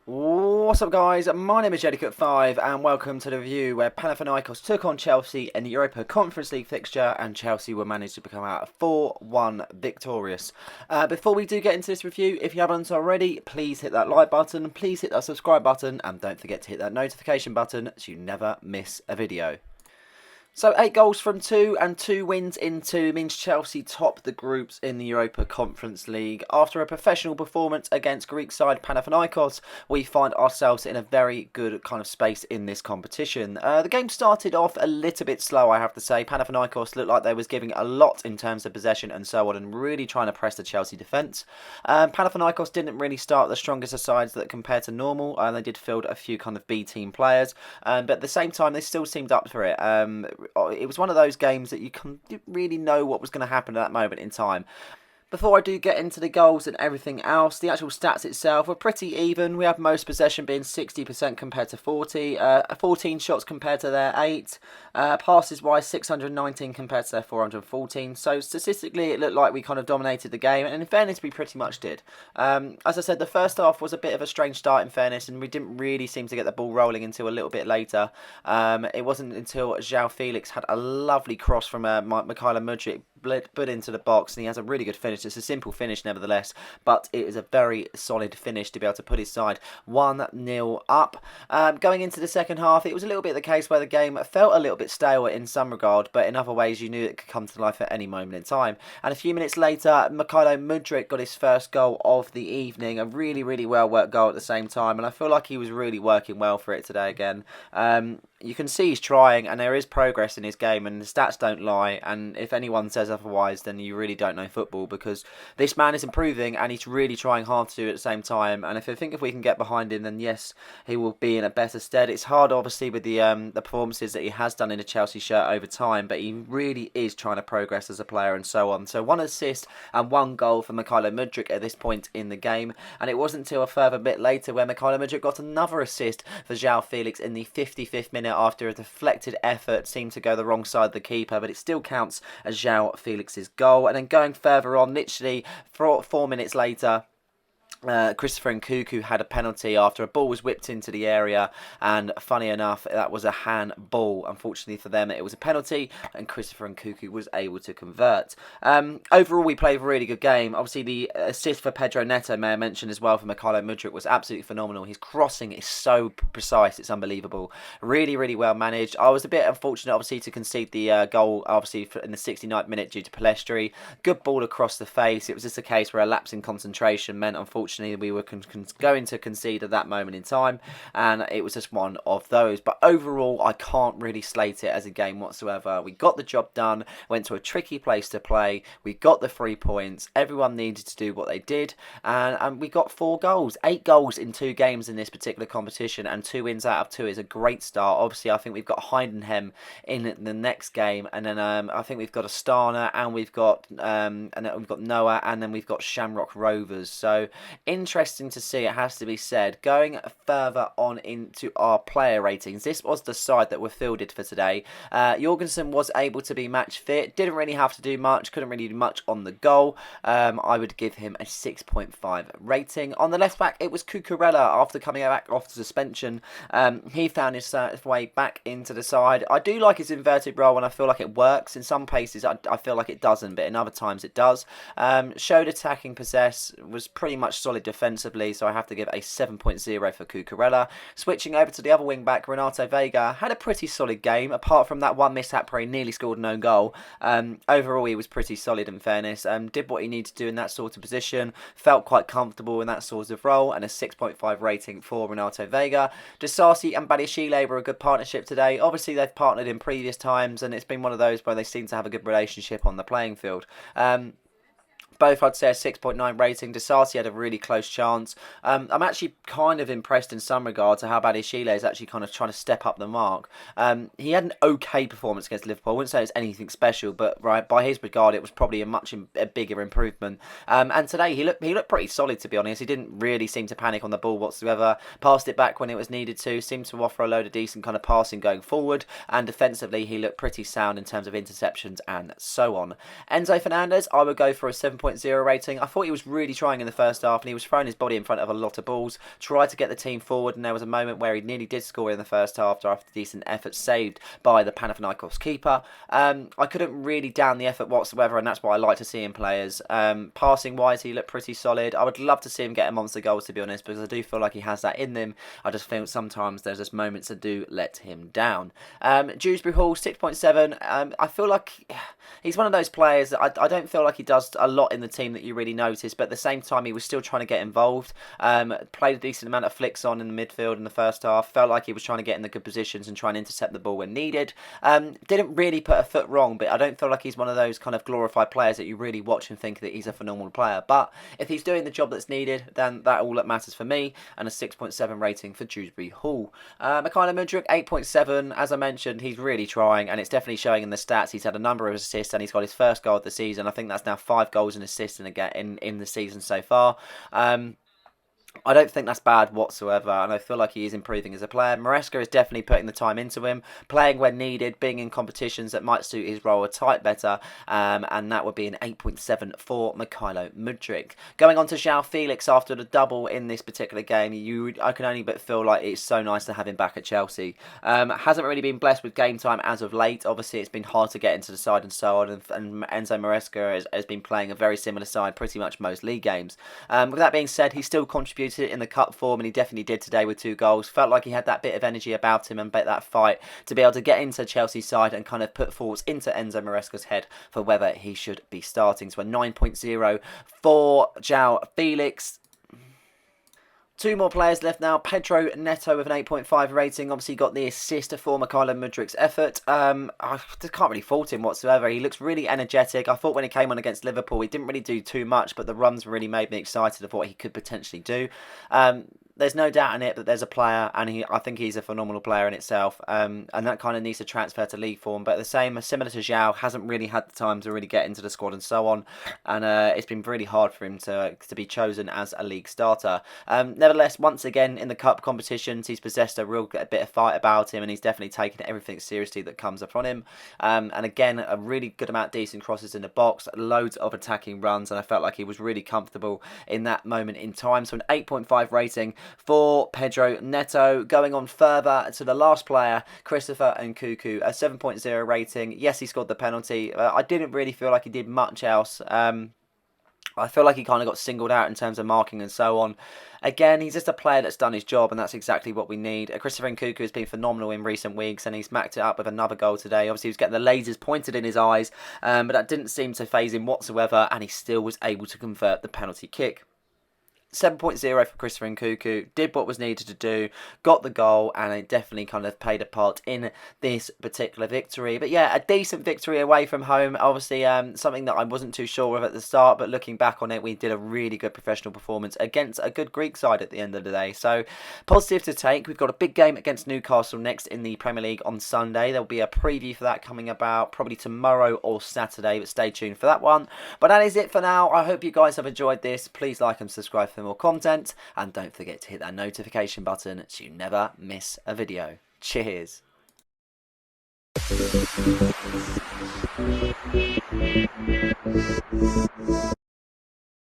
What's up guys, my name is Jedicut5 and welcome to the review where Panathinaikos took on Chelsea in the Europa Conference League fixture and Chelsea were managed to become out 4-1 victorious. Before we do get into this review, if you haven't already, please hit that like button, please hit that subscribe button and don't forget to hit that notification button so you never miss a video. So 8 goals from 2 and 2 wins in 2 means Chelsea top the groups in the Europa Conference League. After a professional performance against Greek side Panathinaikos, we find ourselves in a very good kind of space in this competition. The game started off a little bit slow, I have to say. Panathinaikos looked like they was giving a lot in terms of possession and so on and really trying to press the Chelsea defence. Panathinaikos didn't really start the strongest of sides that compared to normal. They did field a few kind of B team players, but at the same time they still seemed up for it. It was one of those games that you didn't really know what was going to happen at that moment in time. Before I do get into the goals and everything else, the actual stats itself were pretty even. We have most possession being 60% compared to 40, 14 shots compared to their 8, passes wise 619 compared to their 414. So statistically it looked like we kind of dominated the game, and in fairness we pretty much did. As I said, the first half was a bit of a strange start in fairness, and we didn't really seem to get the ball rolling until a little bit later. It wasn't until João Felix had a lovely cross from Mikhailo Mudryk put into the box, and he has a really good finish. It's a simple finish nevertheless, but it is a very solid finish to be able to put his side 1-0 up. Going into the second half, it was a little bit the case where the game felt a little bit stale in some regard, but in other ways you knew it could come to life at any moment in time. And a few minutes later, Mikhailo Mudryk got his first goal of the evening, a really well worked goal at the same time, and I feel like he was really working well for it today again. You can see he's trying, and there is progress in his game, and the stats don't lie, and if anyone says otherwise, then you really don't know football, because this man is improving, and he's really trying hard to do it at the same time, and if we can get behind him, then yes, he will be in a better stead. It's hard, obviously, with the performances that he has done in a Chelsea shirt over time, but he really is trying to progress as a player and so on. So 1 assist and 1 goal for Mikhailo Mudryk at this point in the game, and it wasn't until a further bit later where Mikhailo Mudryk got another assist for João Felix in the 55th minute after a deflected effort seemed to go the wrong side of the keeper, but it still counts as João Felix's goal. And then going further on, literally 4 minutes later, Christopher Nkunku had a penalty after a ball was whipped into the area, and funny enough, that was a handball. Unfortunately for them, it was a penalty, and Christopher Nkunku was able to convert. Overall, we played a really good game. Obviously, the assist for Pedro Neto, may I mention as well, for Mikhailo Mudryk was absolutely phenomenal. His crossing is so precise, it's unbelievable. Really well managed. I was a bit unfortunate, obviously, to concede the goal, obviously, in the 69th minute due to Pellistri. Good ball across the face. It was just a case where a lapse in concentration meant, unfortunately, we were going to concede at that moment in time, and it was just one of those. But overall, I can't really slate it as a game whatsoever. We got the job done, went to a tricky place to play, we got the 3 points, everyone needed to do what they did, and we got 4 goals. 8 goals in 2 games in this particular competition, and 2 wins out of 2 is a great start. Obviously, I think we've got Heidenheim in the next game, and then I think we've got Astana, and we've got Noah, and then we've got Shamrock Rovers. So interesting to see, it has to be said. Going further on into our player ratings, this was the side that were fielded for today. Jorgensen was able to be match fit, didn't really have to do much, couldn't really do much on the goal. I would give him a 6.5 rating. On the left back, it was Cucurella. After coming back off suspension, he found his way back into the side. I do like his inverted role, and I feel like it works. In some places I feel like it doesn't, but in other times it does. Showed attacking possess, was pretty much solid defensively, so I have to give a 7.0 for Cucurella. Switching over to the other wing back, Renato Vega had a pretty solid game, apart from that one mishap where he nearly scored no goal. Overall, he was pretty solid in fairness, did what he needed to do in that sort of position, felt quite comfortable in that sort of role, and a 6.5 rating for Renato Vega. Disasi and Badiashile were a good partnership today. Obviously, they've partnered in previous times, and it's been one of those where they seem to have a good relationship on the playing field. Both, I'd say, a 6.9 rating. Disasi had a really close chance. I'm actually kind of impressed in some regard to how Badiashile is actually kind of trying to step up the mark. He had an okay performance against Liverpool. I wouldn't say it's anything special, but right by his regard, it was probably a bigger improvement. And today, he looked pretty solid, to be honest. He didn't really seem to panic on the ball whatsoever. Passed it back when it was needed to. Seemed to offer a load of decent kind of passing going forward. And defensively, he looked pretty sound in terms of interceptions and so on. Enzo Fernandez, I would go for a 7. 7.0 rating. I thought he was really trying in the first half, and he was throwing his body in front of a lot of balls, tried to get the team forward, and there was a moment where he nearly did score in the first half after decent effort saved by the Panathinaikos keeper. I couldn't really down the effort whatsoever, and that's what I like to see in players. Passing wise, he looked pretty solid. I would love to see him get a monster goal, to be honest, because I do feel like he has that in them. I just feel sometimes there's just moments that do let him down. Dewsbury Hall, 6.7. I feel like he's one of those players that I don't feel like he does a lot in the team that you really notice, but at the same time he was still trying to get involved. Played a decent amount of flicks on in the midfield in the first half. Felt like he was trying to get in the good positions and try and intercept the ball when needed. Didn't really put a foot wrong, but I don't feel like he's one of those kind of glorified players that you really watch and think that he's a phenomenal player. But if he's doing the job that's needed, then that all that matters for me, and a 6.7 rating for Dewsbury Hall. Mikhailo Mudryk, 8.7. As I mentioned, he's really trying, and it's definitely showing in the stats. He's had a number of assists, and he's got his first goal of the season. I think that's now 5 goals and assists in the season so far. I don't think that's bad whatsoever, and I feel like he is improving as a player. Maresca is definitely putting the time into him, playing when needed, being in competitions that might suit his role a tight better, and that would be an 8.7 for Mikhailo Mudryk. Going on to João Felix after the double in this particular game, I can only but feel like it's so nice to have him back at Chelsea. Hasn't really been blessed with game time as of late. Obviously, it's been hard to get into the side and so on, and Enzo Maresca has been playing a very similar side pretty much most league games. With that being said, he still contributes in the cup form, and he definitely did today with 2 goals. Felt like he had that bit of energy about him and that fight to be able to get into Chelsea's side and kind of put thoughts into Enzo Maresca's head for whether he should be starting. So a 9.0 for João Felix. 2 more players left now. Pedro Neto with an 8.5 rating. Obviously got the assist for Mikhailo Mudryk's effort. I just can't really fault him whatsoever. He looks really energetic. I thought when he came on against Liverpool, he didn't really do too much, but the runs really made me excited of what he could potentially do. There's no doubt in it that there's a player, and I think he's a phenomenal player in itself, and that kind of needs to transfer to league form. But the same, similar to João, hasn't really had the time to really get into the squad and so on, and it's been really hard for him to be chosen as a league starter. Nevertheless, once again in the cup competitions, he's possessed a bit of fight about him, and he's definitely taken everything seriously that comes upon him. And again, a really good amount of decent crosses in the box, loads of attacking runs, and I felt like he was really comfortable in that moment in time. So an 8.5 rating for Pedro Neto. Going on further to the last player, Christopher Nkunku, a 7.0 rating. Yes, he scored the penalty. I didn't really feel like he did much else. I feel like he kind of got singled out in terms of marking and so on. Again, he's just a player that's done his job, and that's exactly what we need. Christopher Nkunku has been phenomenal in recent weeks, and he's macked it up with another goal today. Obviously, he was getting the lasers pointed in his eyes, but that didn't seem to faze him whatsoever, and he still was able to convert the penalty kick. 7.0 for Christopher Nkunku, did what was needed to do, got the goal, and it definitely kind of played a part in this particular victory. But yeah, a decent victory away from home. Obviously, something that I wasn't too sure of at the start, but looking back on it, we did a really good professional performance against a good Greek side at the end of the day. So, positive to take. We've got a big game against Newcastle next in the Premier League on Sunday. There'll be a preview for that coming about probably tomorrow or Saturday, but stay tuned for that one. But that is it for now. I hope you guys have enjoyed this. Please like and subscribe for more content, and don't forget to hit that notification button so you never miss a video. Cheers.